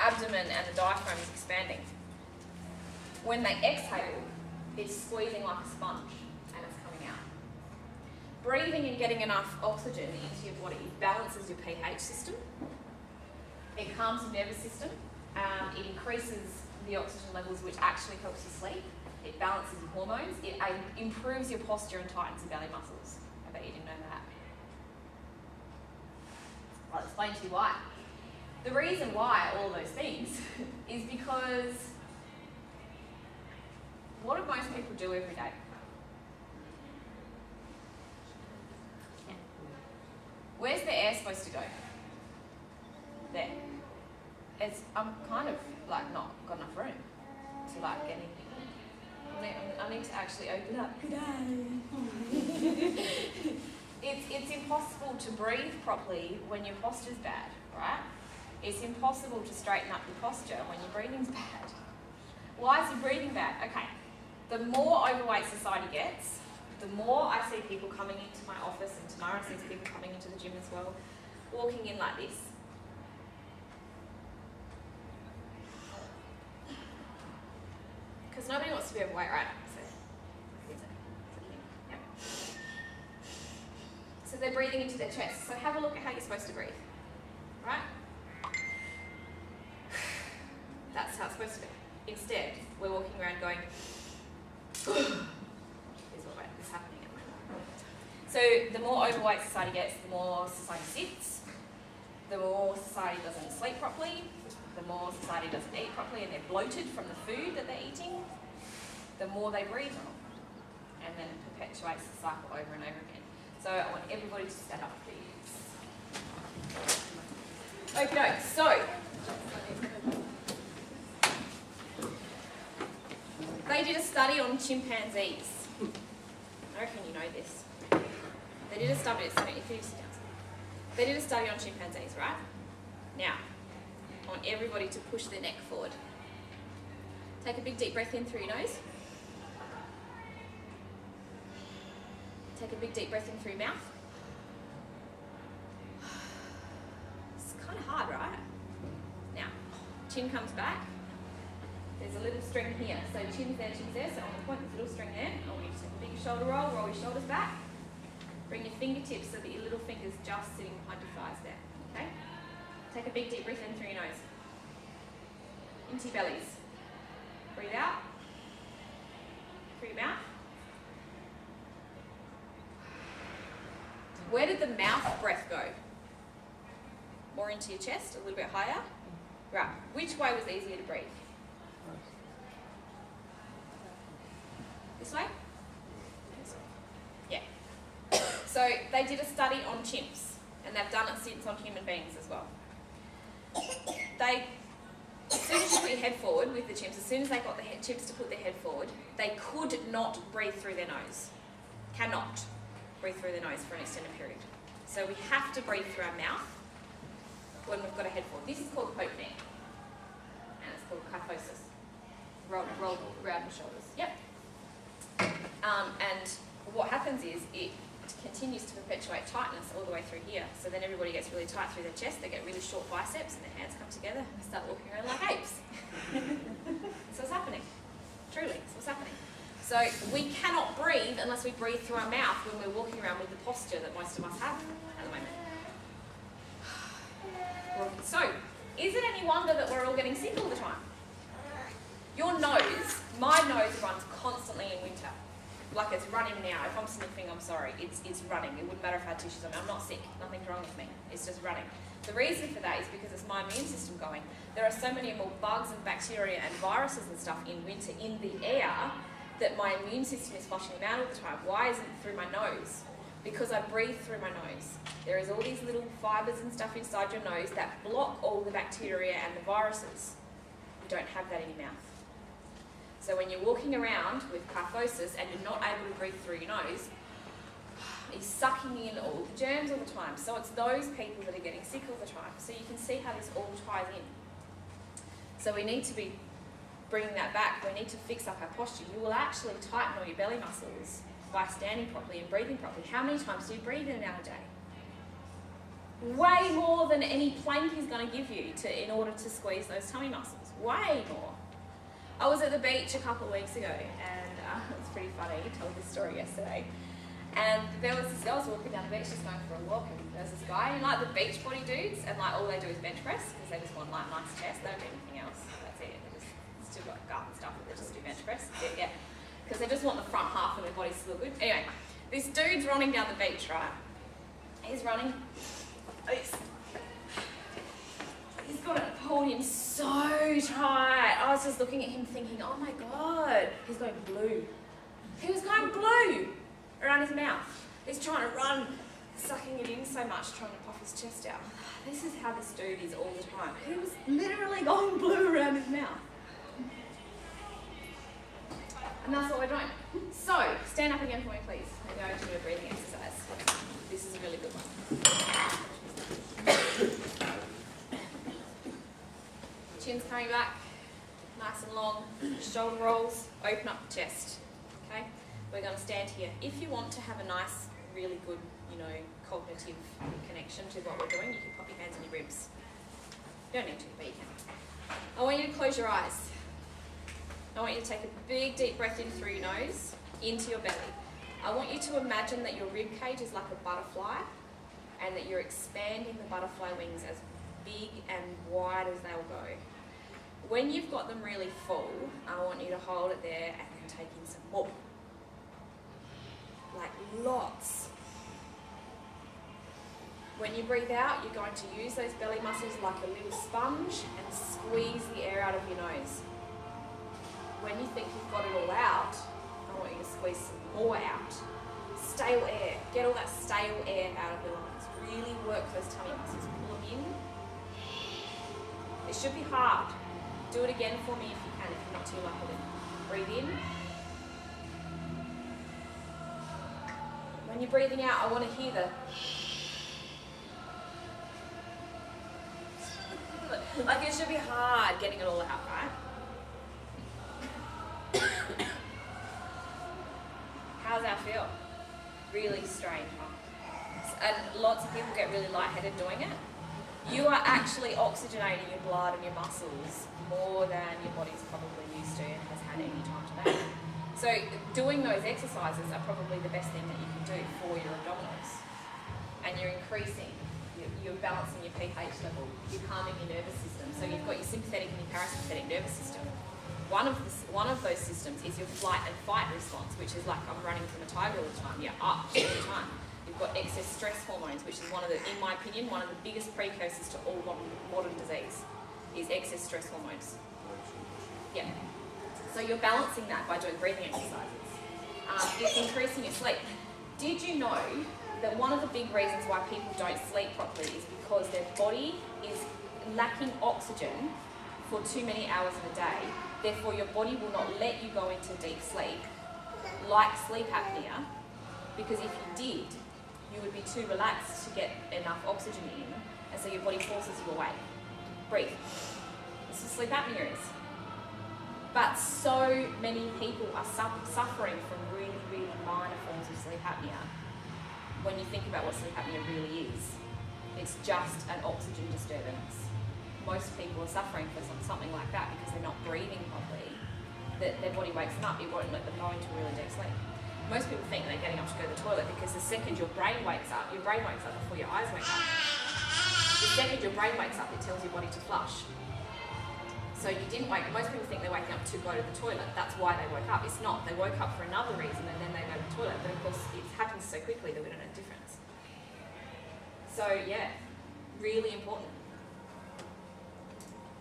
abdomen and the diaphragm is expanding. When they exhale, it's squeezing like a sponge and it's coming out. Breathing and getting enough oxygen into your body balances your pH system. It calms your nervous system. It increases the oxygen levels, which actually helps you sleep. It balances your hormones. It improves your posture and tightens your belly muscles. I bet you didn't know that. I'll explain to you why. The reason why all those things is because what do most people do every day? Where's the air supposed to go? There. I'm kind of like not got enough room to like get anything. I need to actually open up. Good day. It's impossible to breathe properly when your posture's bad, right? It's impossible to straighten up your posture when your breathing's bad. Why is your breathing bad? Okay, the more overweight society gets, the more I see people coming into my office, and tomorrow I see people coming into the gym as well, walking in like this. Because nobody wants to be overweight, right? So they're breathing into their chest. So have a look at how you're supposed to breathe, right? That's how it's supposed to be. Instead, we're walking around going, is what's happening at the moment. So the more overweight society gets, the more society sits, the more society doesn't sleep properly, the more society doesn't eat properly and they're bloated from the food that they're eating, the more they breathe on. And then it perpetuates the cycle over and over again. So I want everybody to stand up, please. Okay, so they did a study on chimpanzees. I reckon you know this. They did a study, they did a study on chimpanzees, right? Now, I want everybody to push their neck forward. Take a big deep breath in through your nose. Take a big deep breath in through your mouth. It's kind of hard, right? Now, chin comes back. There's a little string here. So chin's there, so on the point, there's a little string there. I want you to take a big shoulder roll your shoulders back. Bring your fingertips so that your little finger's just sitting behind your thighs there, okay? Take a big deep breath in through your nose. Into your bellies. Breathe out. Through your mouth. Where did the mouth breath go? More into your chest, a little bit higher? Right. Which way was easier to breathe? This way? Yeah. So they did a study on chimps, and they've done it since on human beings as well. As soon as you put your head forward with the chimps, as soon as they got the chimps to put their head forward, they could not breathe through their nose. Cannot breathe through their nose for an extended period. So we have to breathe through our mouth when we've got a head forward. This is called poke neck, and it's called kyphosis. Roll around the shoulders. Yep. And what happens is it continues to perpetuate tightness all the way through here. So then everybody gets really tight through their chest, they get really short biceps, and their hands come together and start walking around like apes. So what's happening? Truly, so what's happening? So we cannot breathe unless we breathe through our mouth when we're walking around with the posture that most of us have at the moment. So, is it any wonder that we're all getting sick all the time? Your nose, my nose runs constantly in winter. Like it's running now. If I'm sniffing, I'm sorry. It's running. It wouldn't matter if I had tissues on me. I'm not sick. Nothing's wrong with me. It's just running. The reason for that is because it's my immune system going. There are so many more bugs and bacteria and viruses and stuff in winter in the air that my immune system is flushing them out all the time. Why isn't it through my nose? Because I breathe through my nose. There is all these little fibres and stuff inside your nose that block all the bacteria and the viruses. You don't have that in your mouth. So when you're walking around with kyphosis and you're not able to breathe through your nose, you're sucking in all the germs all the time. So it's those people that are getting sick all the time. So you can see how this all ties in. So we need to be bringing that back. We need to fix up our posture. You will actually tighten all your belly muscles by standing properly and breathing properly. How many times do you breathe in an hour a day? Way more than any plank is going to give you in order to squeeze those tummy muscles. Way more. I was at the beach a couple of weeks ago, and it's pretty funny. I told this story yesterday. And I was walking down the beach just going for a walk, and there's this guy, and like the beach body dudes, and like all they do is bench press, because they just want like nice chest, they don't do anything else. That's it. They just still got gut and stuff, but they just do bench press. Yeah. Because they just want the front half of their bodies to look good. Anyway, this dude's running down the beach, right? He's running. He's got it pulled in so tight. I was just looking at him thinking, oh my God, he's going blue. He was going blue around his mouth. He's trying to run, sucking it in so much, trying to puff his chest out. This is how this dude is all the time. He was literally going blue around his mouth. And that's what we're doing. So, stand up again for me, please. We're going to do a breathing exercise. This is a really good one. Chin's coming back, nice and long. Shoulder rolls, open up the chest. Okay? We're going to stand here. If you want to have a nice, really good, cognitive connection to what we're doing, you can pop your hands on your ribs. You don't need to, but you can. I want you to close your eyes. I want you to take a big, deep breath in through your nose, into your belly. I want you to imagine that your rib cage is like a butterfly, and that you're expanding the butterfly wings as big and wide as they'll go. When you've got them really full, I want you to hold it there and then take in some more. Like lots. When you breathe out, you're going to use those belly muscles like a little sponge and squeeze the air out of your nose. When you think you've got it all out, I want you to squeeze some more out. Stale air. Get all that stale air out of your lungs. Really work those tummy muscles. Pull them in. It should be hard. Do it again for me if you can, if you're not too lucky. Breathe in. When you're breathing out, I want to hear the... Like it should be hard getting it all out, right? How's that feel? Really strange, huh? And lots of people get really lightheaded doing it. You are actually oxygenating your blood and your muscles more than your body's probably used to and has had any time today. So doing those exercises are probably the best thing that you can do for your abdominals. And you're increasing, you're balancing your pH level, you're calming your nervous system. So you've got your sympathetic and your parasympathetic nervous system. One of those systems is your flight and fight response, which is like I'm running from a tiger all the time. You're up all the time. You've got excess stress hormones, which is in my opinion, one of the biggest precursors to all modern disease, is excess stress hormones. Yeah. So you're balancing that by doing breathing exercises. It's increasing your sleep. Did you know that one of the big reasons why people don't sleep properly is because their body is lacking oxygen for too many hours of a day? Therefore, your body will not let you go into deep sleep, like sleep apnea, because if you did, you would be too relaxed to get enough oxygen in, and so your body forces you away. Breathe. This is what sleep apnea is. But so many people are suffering from really, really minor forms of sleep apnea. When you think about what sleep apnea really is, it's just an oxygen disturbance. Most people are suffering for something like that because they're not breathing properly, that their body wakes them up, it won't let them go into really deep sleep. Most people think they're getting up to go to the toilet because the second your brain wakes up before your eyes wake up. The second your brain wakes up, it tells your body to flush. So you didn't wake up. Most people think they're waking up to go to the toilet. That's why they woke up. It's not. They woke up for another reason and then they go to the toilet. But of course, it happens so quickly that we don't know the difference. So yeah, really important.